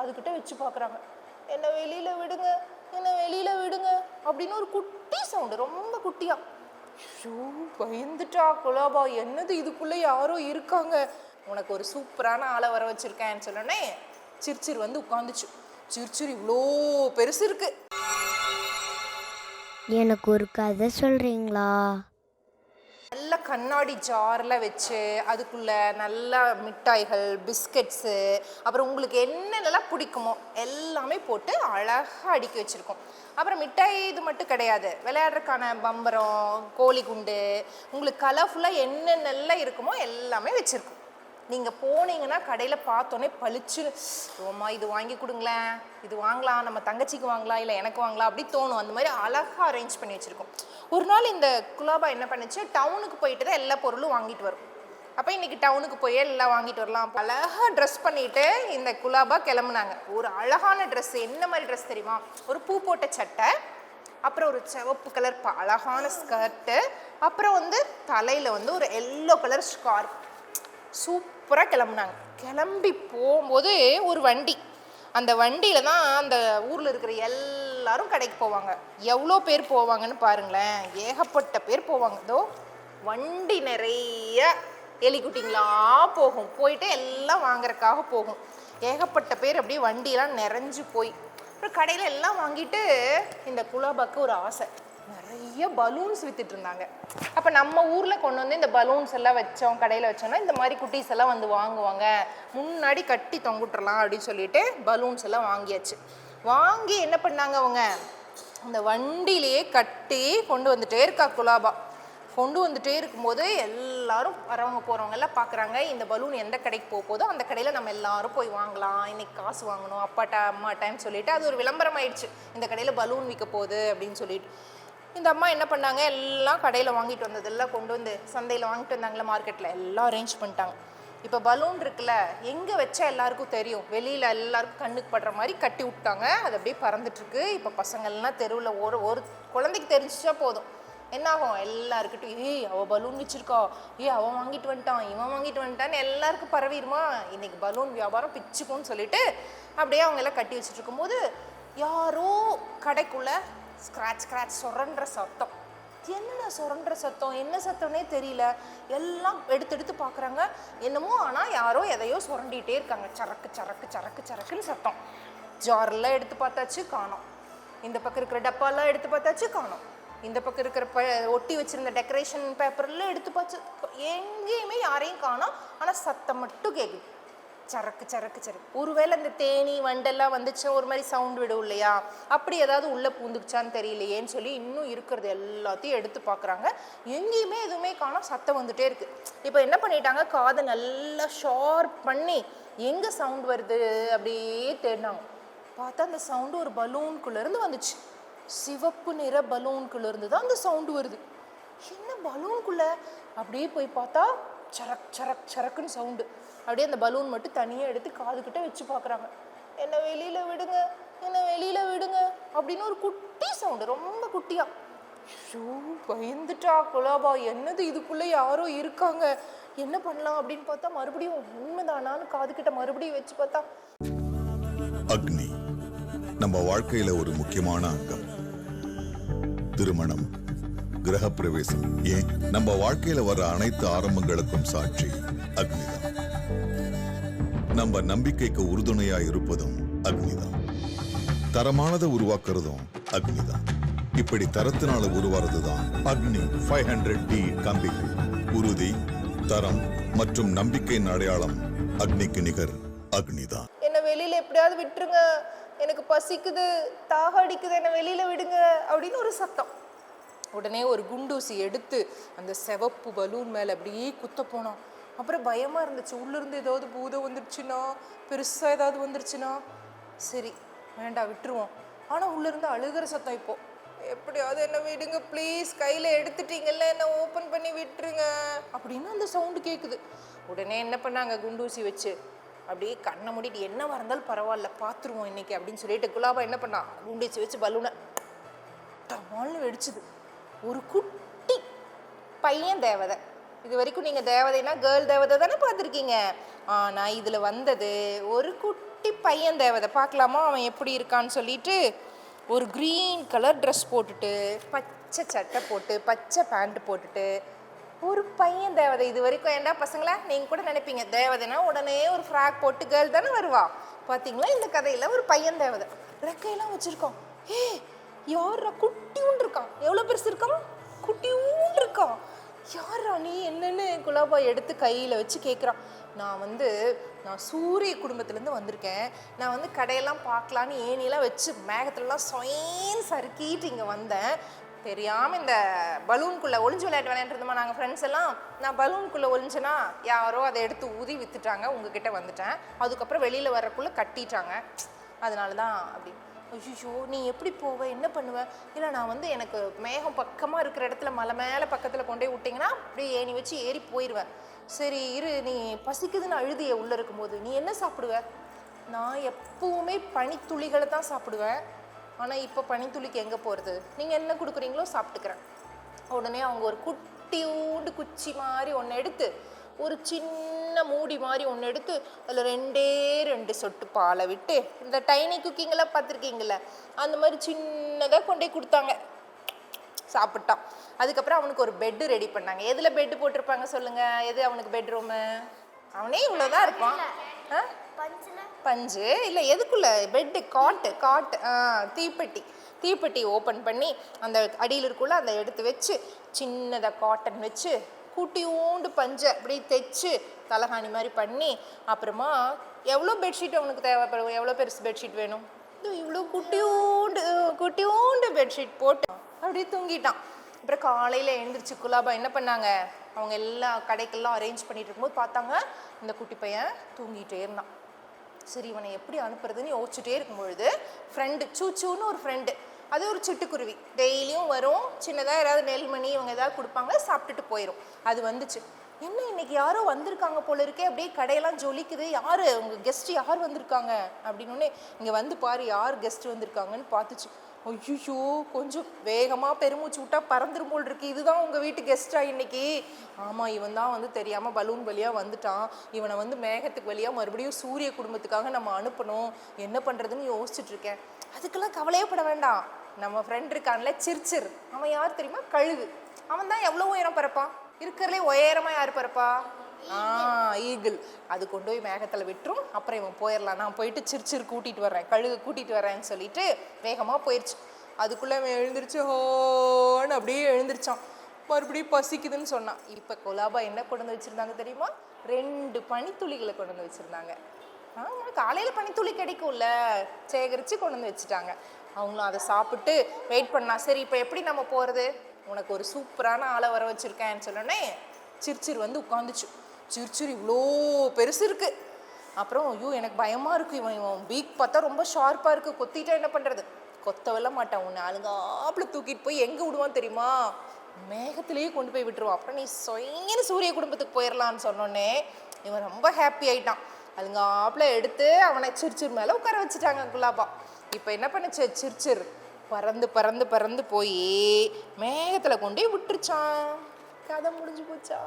காதுகிட்ட வச்சு பார்க்குறாங்க. என்ன வெளியில் விடுங்க, என்ன வெளியில் விடுங்க அப்படின்னு ஒரு குட்டி சவுண்டு, ரொம்ப குட்டியா. ஷூ பயந்துட்டா குலாபா. என்னது இதுக்குள்ளே யாரோ இருக்காங்க, உனக்கு ஒரு சூப்பரான ஆளை வர வச்சுருக்கேன்னு சொன்னோடனே சிரிச்சிர் வந்து உட்காந்துச்சு. சிரிச்சிர் இவ்வளோ பெருசு இருக்கு. எனக்கு ஒரு கதை சொல்கிறீங்களா? நல்ல கண்ணாடி ஜாரில் வச்சு அதுக்குள்ளே நல்ல மிட்டாய்கள், பிஸ்கட்ஸு, அப்புறம் உங்களுக்கு என்னென்னலாம் பிடிக்குமோ எல்லாமே போட்டு அழகாக அடுக்கி வச்சுருக்கோம். அப்புறம் மிட்டாய் இது மட்டும் கிடையாது, விளையாடுறதுக்கான பம்பரம், கோழி குண்டு, உங்களுக்கு கலர்ஃபுல்லாக என்னென்னலாம் இருக்குமோ எல்லாமே வச்சுருக்கோம். நீங்கள் போனீங்கன்னா கடையில் பார்த்தோன்னே பளிச்சு, ஓமா இது வாங்கி கொடுங்களேன், இது வாங்கலாம், நம்ம தங்கச்சிக்கு வாங்கலாம், இல்லை எனக்கு வாங்கலாம் அப்படி தோணும். அந்த மாதிரி அழகாக அரேஞ்ச் பண்ணி வச்சுருக்கோம். ஒரு நாள் இந்த குலாபா என்ன பண்ணுச்சு, டவுனுக்கு போயிட்டு தான் எல்லா பொருளும் வாங்கிட்டு வரும். அப்போ இன்றைக்கி டவுனுக்கு போய் எல்லாம் வாங்கிட்டு வரலாம். அழகாக ட்ரெஸ் பண்ணிவிட்டு இந்த குலாபா கிளம்புனாங்க. ஒரு அழகான ட்ரெஸ். என்ன மாதிரி ட்ரெஸ் தெரியுமா? ஒரு பூ போட்ட சட்டை, அப்புறம் ஒரு சிவப்பு கலர் அழகான ஸ்கர்ட்டு, அப்புறம் வந்து தலையில் வந்து ஒரு எல்லோ கலர் ஸ்கார்ஃப். சூப்பராக கிளம்புனாங்க. கிளம்பி போகும்போது ஒரு வண்டி, அந்த வண்டியில் தான் அந்த ஊரில் இருக்கிற எல்லாரும் கடைக்கு போவாங்க. எவ்வளோ பேர் போவாங்கன்னு பாருங்களேன், ஏகப்பட்ட பேர் போவாங்க. இதோ வண்டி நிறைய எலிக்குட்டிங்களா போகும், போயிட்டு எல்லாம் வாங்குறதுக்காக போகும். ஏகப்பட்ட பேர் அப்படியே வண்டியெல்லாம் நிறைஞ்சு போய் அப்புறம் கடையில் எல்லாம் வாங்கிட்டு இந்த குலாபாக்கு ஒரு ஆசை, நிறைய பலூன்ஸ் வித்துட்டு இருந்தாங்க. அப்போ நம்ம ஊரில் கொண்டு வந்து இந்த பலூன்ஸ் எல்லாம் வச்சோம், கடையில் வச்சோம்னா இந்த மாதிரி குட்டீஸ் எல்லாம் வந்து வாங்குவாங்க, முன்னாடி கட்டி தொங்குட்டுறலாம் அப்படின்னு சொல்லிட்டு பலூன்ஸ் எல்லாம் வாங்கியாச்சு. வாங்கி என்ன பண்ணாங்க அவங்க, அந்த வண்டியிலேயே கட்டி கொண்டு வந்துட்டே இருக்கா குலாபா. கொண்டு வந்துட்டே இருக்கும்போது எல்லாரும் வரவங்க போகிறவங்க எல்லாம் பார்க்குறாங்க, இந்த பலூன் எந்த கடைக்கு போதோ அந்த கடையில் நம்ம எல்லாரும் போய் வாங்கலாம், இன்னைக்கு காசு வாங்கணும் அப்பாட்டா அம்மாட்டான்னு சொல்லிட்டு அது ஒரு விளம்பரம் ஆயிடுச்சு, இந்த கடையில் பலூன் விற்க போகுது அப்படின்னு சொல்லிட்டு. இந்த அம்மா என்ன பண்ணாங்க, எல்லாம் கடையில் வாங்கிட்டு வந்ததெல்லாம் கொண்டு வந்து சந்தையில் வாங்கிட்டு வந்தாங்களே, மார்க்கெட்டில் எல்லாம் அரேஞ்ச் பண்ணிட்டாங்க. இப்போ பலூன் இருக்குல்ல, எங்கே வச்சா எல்லாருக்கும் தெரியும், வெளியில் எல்லாருக்கும் கண்ணுக்கு படுற மாதிரி கட்டி விட்டாங்க. அது அப்படியே பறந்துட்டுருக்கு. இப்போ பசங்கள்லாம் தெருவில் ஒரு குழந்தைக்கு தெரிஞ்சிச்சா போதும், என்னாகும், எல்லாருக்கிட்டும் ஏய் அவள் பலூன் வச்சுருக்கா, அவன் வாங்கிட்டு வந்துட்டான், இவன் வாங்கிட்டு வந்துட்டான்னு எல்லாருக்கும் பரவிடுமா. இன்றைக்கி பலூன் வியாபாரம் பிச்சுக்கும்னு சொல்லிட்டு அப்படியே அவங்க எல்லாம் கட்டி வச்சுட்டு இருக்கும்போது யாரோ கடைக்குள்ளே ஸ்க்ராட்ச் ஸ்க்ராட்ச் சொரன்ற சத்தம். என்ன சொரன்ற சத்தம், என்ன சத்தம்னே தெரியல. எல்லாம் எடுத்து பார்க்குறாங்க, என்னமோ ஆனால் யாரோ எதையோ சுரண்டிகிட்டே இருக்காங்க. சரக்கு சரக்கு சரக்கு சரக்குன்னு சத்தம். ஜாரெல்லாம் எடுத்து பார்த்தாச்சு காணோம், இந்த பக்கம் இருக்கிற டப்பாலாம் எடுத்து பார்த்தாச்சு காணோம், இந்த பக்கம் இருக்கிற ஒட்டி வச்சுருந்த டெக்கரேஷன் பேப்பர்லாம் எடுத்து பார்த்து எங்கேயுமே யாரையும் காணோம். ஆனால் சத்தம் மட்டும் கேட்குது, சரக்கு சரக்கு சரக்கு. ஒருவேளை இந்த தேனி வண்டெல்லாம் வந்துச்சு ஒரு மாதிரி சவுண்ட் விடும் இல்லையா, அப்படி ஏதாவது உள்ளே பூந்துக்குச்சான்னு தெரியலையேன்னு சொல்லி இன்னும் இருக்கிறது எல்லாத்தையும் எடுத்து பார்க்குறாங்க. எங்கேயுமே எதுவுமே காணோம், சத்தம் வந்துட்டே இருக்குது. இப்போ என்ன பண்ணிட்டாங்க, காதை நல்லா ஷார்ப் பண்ணி எங்கே சவுண்ட் வருது அப்படியே தேடினாங்க. பார்த்தா அந்த சவுண்டு ஒரு பலூனுக்குள்ளேருந்து வந்துச்சு. சிவப்பு நிற பலூனுக்குள்ளேருந்து தான் அந்த சவுண்டு வருது. என்ன பலூனுக்குள்ளே அப்படியே போய் பார்த்தா சரக் சரக் சரக்குன்னு சவுண்டு. அப்படியே அந்த பலூன் மட்டும் தனியாக எடுத்து காதுகிட்ட வச்சு பார்க்குறாங்க. என்ன வெளியில் விடுங்க, என்ன வெளியில் விடுங்க அப்படின்னு ஒரு குட்டி சவுண்டு, ரொம்ப குட்டியா. ஷூ பயந்துட்டா குலாபா. என்னது இதுக்குள்ளே யாரோ இருக்காங்க, என்ன பண்ணலாம் அப்படின்னு பார்த்தா மறுபடியும் உண்மைதானான்னு காதுகிட்ட மறுபடியும் வச்சு பார்த்தா அக்னி நம்ம வாழ்க்கையில ஒரு முக்கியமான அங்கம். திருமணம், கிரகப்பிரவேசம், ஏன் நம்ம வாழ்க்கையில வர அனைத்து ஆரம்பங்களுக்கும் சாட்சி அக்னிதான். நம்ம நம்பிக்கைக்கு உறுதுணையா இருப்பதும் அக்னிதான். தரமானதை உருவாக்குறதும் அக்னிதான். இப்படி தரத்தினால உருவாறதுதான் அக்னி 500D கம்பிகள். உறுதி, தரம் மற்றும் நம்பிக்கையின் அடையாளம் அக்னிக்கு நிகர் அக்னிதான். என்ன வெளியில எப்படியாவது விட்டுருங்க, எனக்கு பசிக்குது, தாக அடிக்குது, என்ன வெளியில விடுங்க அப்படின்னு ஒரு சத்தம். உடனே ஒரு குண்டூசி எடுத்து அந்த சிவப்பு பலூன் மேலே அப்படியே குத்த போனோம். அப்புறம் பயமாக இருந்துச்சு, உள்ளேருந்து ஏதாவது பூதம் வந்துடுச்சுன்னா, பெருசாக ஏதாவது வந்துருச்சுன்னா. சரி வேண்டாம் விட்டுருவோம். ஆனால் உள்ளேருந்து அழுகிற சத்தம். இப்போது எப்படியாவது என்ன விடுங்க ப்ளீஸ், கையில் எடுத்துட்டீங்கல்ல, என்ன ஓப்பன் பண்ணி விட்டுருங்க அப்படின்னு அந்த சவுண்டு கேட்குது. உடனே என்ன பண்ணாங்க, குண்டூசி வச்சு அப்படியே கண்ணை மூடிட்டு என்ன இருந்தாலும் பரவாயில்ல பார்த்துருவோம் இன்னைக்கு அப்படின்னு சொல்லிட்டு குலாபா என்ன பண்ணா, குண்டூசி வச்சு பலூனை டமால்னு வெடிச்சுது. ஒரு குட்டி பையன் தேவதை. இது வரைக்கும் நீங்கள் தேவதைனா கேர்ள் தேவதை தானே பார்த்துருக்கீங்க. ஆனால் இதில் வந்தது ஒரு குட்டி குட்டி பையன் தேவதை பார்க்கலாமா அவன் எப்படி இருக்கான்னு சொல்லிட்டு ஒரு க்ரீன் கலர் ட்ரெஸ் போட்டுட்டு பச்சை சட்டை போட்டு பச்சை பேண்ட் போட்டுட்டு ஒரு பையன் தேவதை. இது வரைக்கும் ஏண்டா பசங்களா நீங்கள் கூட நினைப்பீங்க தேவதைனா உடனே ஒரு ஃப்ராக் போட்டு கேர்ள் தானே வருவா. பார்த்தீங்களா இந்த கதையில் ஒரு பையன் தேவதை ரெக்கையெல்லாம் வச்சுருக்கான். யாரா குட்டியூண்டு இருக்கான். எவ்வளோ பெருசு இருக்கான்? குட்டியூண்டு இருக்கான். யாரா நீ என்னன்னு குலாபா எடுத்து கையில் வச்சு கேட்குறான். நான் சூரிய குடும்பத்துலேருந்து வந்திருக்கேன். நான் கடையெல்லாம் பார்க்கலான்னு ஏனிலாம் வச்சு மேகத்துலலாம் சொயின்னு சறுக்கிட்டு இங்கே வந்தேன். தெரியாமல் இந்த பலூனுக்குள்ளே ஒளிஞ்சு விளையாட்டு விளையாண்டுருந்தோமா நாங்கள் ஃப்ரெண்ட்ஸ் எல்லாம். நான் பலூனுக்குள்ளே ஒளிஞ்சேன்னா யாரோ அதை எடுத்து ஊதி விற்றுட்டாங்க. உங்ககிட்ட வந்துட்டேன். அதுக்கப்புறம் வெளியில் வரக்குள்ளே கட்டிட்டாங்க. அதனால தான் அப்படி. ஐயோ நீ எப்படி போவ என்ன பண்ணுவ? இல்லை நான் எனக்கு மேகம் பக்கமாக இருக்கிற இடத்துல மலை மேலே பக்கத்தில் கொண்டு போய் விட்டிங்கன்னா அப்படியே ஏணி வச்சு ஏறி போயிடுவேன். சரி இரு, நீ பசிக்குதுன்னு அழுதிய உள்ளே இருக்கும்போது நீ என்ன சாப்பிடுவ? நான் எப்பவுமே பனித்துளிகளை தான் சாப்பிடுவேன். ஆனால் இப்போ பனித்துளிக்கு எங்கே போகிறது? நீங்கள் என்ன கொடுக்குறீங்களோ சாப்பிட்டுக்கிறேன். உடனே அவங்க ஒரு குட்டியூண்டு குச்சி மாதிரி ஒன்று எடுத்து ஒரு சின்ன மூடி மாதிரி ஒன்று எடுத்து அதில் 2 சொட்டு பாலை விட்டு இந்த டைனி குக்கிங்கெல்லாம் பார்த்துருக்கீங்கள அந்த மாதிரி சின்னதாக கொண்டே கொடுத்தாங்க. சாப்பிட்டான். அதுக்கப்புறம் அவனுக்கு ஒரு பெட்டு ரெடி பண்ணாங்க. எதில் பெட்டு போட்டிருப்பாங்க சொல்லுங்கள்? எது அவனுக்கு பெட்ரூமு? அவனே இவ்வளோதான் இருப்பான். பஞ்சு இல்லை எதுக்குள்ள பெட்டு? காட்டு தீப்பெட்டி ஓப்பன் பண்ணி அந்த அடியில் இருக்குள்ள அதை எடுத்து வச்சு சின்னதாக காட்டன் வச்சு குட்டியூண்டு பஞ்சை அப்படி தைச்சு தலகாணி மாதிரி பண்ணி அப்புறமா எவ்வளோ பெட்ஷீட் அவனுக்கு தேவைப்படும்? எவ்வளோ பெருசு பெட்ஷீட் வேணும்? இவ்வளோ குட்டியூண்டு பெட்ஷீட் போட்டு அப்படியே தூங்கிட்டான். அப்புறம் காலையில் எழுந்திரிச்சு குலாபா என்ன பண்ணாங்க? அவங்க எல்லா கடைக்கெல்லாம் அரேஞ்ச் பண்ணிட்டு இருக்கும்போது பார்த்தாங்க இந்த குட்டி பையன் தூங்கிட்டே இருந்தான். சரி இவனை எப்படி அனுப்புறதுன்னு யோசிச்சுட்டே இருக்கும்பொழுது ஃப்ரெண்டு சூச்சூன்னு ஒரு ஃப்ரெண்டு, அது ஒரு சிட்டுக்குருவி, டெய்லியும் வரும். சின்னதாக ஏதாவது நெல்மணி இவங்க ஏதாவது கொடுப்பாங்க, சாப்பிட்டுட்டு போயிடும். அது வந்துச்சு. என்ன இன்னைக்கு யாரோ வந்திருக்காங்க போல இருக்கே, அப்படியே கடையெல்லாம் ஜொலிக்குது. யார் உங்கள் கெஸ்ட்டு யார் வந்திருக்காங்க அப்படின்னே இங்கே வந்து பாரு யார் கெஸ்ட் வந்திருக்காங்கன்னு பார்த்துச்சு. ஐயோ கொஞ்சம் வேகமாக பெருமூச்சு விட்டா பறந்துரும் போல் இருக்கு. இதுதான் உங்கள் வீட்டு கெஸ்டா இன்னைக்கு? ஆமாம், இவன் தான் தெரியாமல் பலூன் வழியாக வந்துட்டான். இவனை மேகத்துக்கு வழியாக மறுபடியும் சூரிய குடும்பத்துக்காக நம்ம அனுப்பணும். என்ன பண்ணுறதுன்னு யோசிச்சுட்டு இருக்கேன். அதுக்கெல்லாம் கவலையே பட வேண்டாம். நம்ம ஃப்ரெண்ட் இருக்கான்ல சிர்சிர், அவன் யார் தெரியுமா? கழுகு. அவன் தான் எவ்வளோ உயரம் பறப்பான். இருக்கிறதுலே உயரமாக யார் பறப்பா? ஈகிள். அது கொண்டு போய் மேகத்தில் விட்டுரும். அப்புறம் இவன் போயிடலாம். நான் போயிட்டு சிர்சிர் கூட்டிகிட்டு வரேன், கழுகு கூட்டிகிட்டு வரேன்னு சொல்லிட்டு வேகமாக போயிடுச்சு. அதுக்குள்ளே அவன் எழுந்திரிச்சு ஹோன்னு அப்படியே எழுந்திரிச்சான். மறுபடியும் பசிக்குதுன்னு சொன்னான். இப்போ குலாபா என்ன கொண்டு வந்து வச்சுருந்தாங்க தெரியுமா? 2 பனித்துளிகளை கொண்டு வந்து வச்சுருந்தாங்க. ஆமாம், காலையில் பனித்துளி கிடைக்கும்ல, சேகரித்து கொண்டு வந்து வச்சுட்டாங்க. அவங்களும் அதை சாப்பிட்டு வெயிட் பண்ணா. சரி இப்போ எப்படி நம்ம போகிறது? உனக்கு ஒரு சூப்பரான ஆளை வர வச்சுருக்கேன்னு சொன்னோடனே சிர்சிர் உட்காந்துச்சு. சிர்சிர் இவ்வளோ பெருசு இருக்குது. அப்புறம் ஐயோ எனக்கு பயமாக இருக்குது. இவன் பீக் பார்த்தா ரொம்ப ஷார்ப்பாக இருக்குது. கொத்திட்டா என்ன பண்ணுறது? கொத்தவெல்லாம் மாட்டான். உன்னை அழுங்காப்பில் தூக்கிட்டு போய் எங்கே விடுவான் தெரியுமா? மேகத்திலேயே கொண்டு போய் விட்டுருவான். அப்புறம் நீ சொயின்னு சூரிய குடும்பத்துக்கு போயிடலான்னு சொன்னோன்னே இவன் ரொம்ப ஹாப்பி ஆகிட்டான். அழுங்காப்பில் எடுத்து அவனை சிர்சிர் மேலே உட்கார வச்சுட்டாங்க குலாபா. இப்போ என்ன பண்ணுச்சு? சிர்சிர் பறந்து போய் மேகத்தில் கொண்டு விட்டுருச்சான். கதை முடிஞ்சு போச்சா?